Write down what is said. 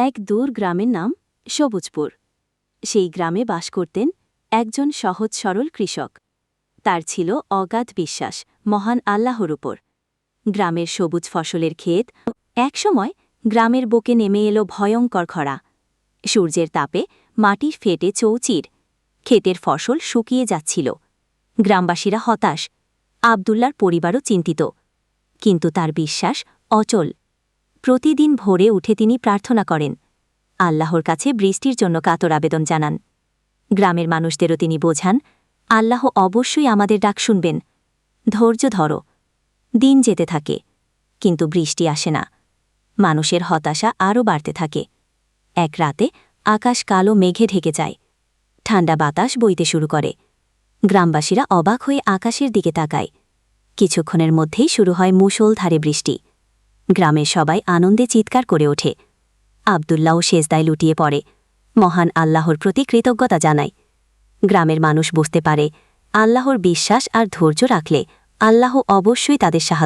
এক দূর গ্রামের নাম সবুজপুর। সেই গ্রামে বাস করতেন একজন সহজ সরল কৃষক। তার ছিল অগাধ বিশ্বাস মহান আল্লাহর উপর। গ্রামের সবুজ ফসলের ক্ষেত। একসময় গ্রামের বুকে নেমে এলো ভয়ঙ্কর খরা। সূর্যের তাপে মাটি ফেটে চৌচির। ক্ষেতের ফসল শুকিয়ে যাচ্ছিল। গ্রামবাসীরা হতাশ, আবদুল্লার পরিবারও চিন্তিত। কিন্তু তার বিশ্বাস অচল। প্রতিদিন ভোরে উঠে তিনি প্রার্থনা করেন, আল্লাহর কাছে বৃষ্টির জন্য কাতর আবেদন জানান। গ্রামের মানুষদেরও তিনি বোঝান, আল্লাহ অবশ্যই আমাদের ডাক শুনবেন, ধৈর্য ধরো। দিন যেতে থাকে, কিন্তু বৃষ্টি আসে না। মানুষের হতাশা আরও বাড়তে থাকে। এক রাতে আকাশ কালো মেঘে ঢেকে যায়। ঠান্ডা বাতাস বইতে শুরু করে। গ্রামবাসীরা অবাক হয়ে আকাশের দিকে তাকায়। কিছুক্ষণের মধ্যেই শুরু হয় মুষলধারে বৃষ্টি। গ্রামের সবাই আনন্দে চিৎকার করে ওঠে। আবদুল্লাও সেজদায় লুটিয়ে পড়ে, মহান আল্লাহর প্রতি কৃতজ্ঞতা জানায়। গ্রামের মানুষ বুঝতে পারে, আল্লাহর বিশ্বাস আর ধৈর্য রাখলে আল্লাহ অবশ্যই তাদের সাহায্য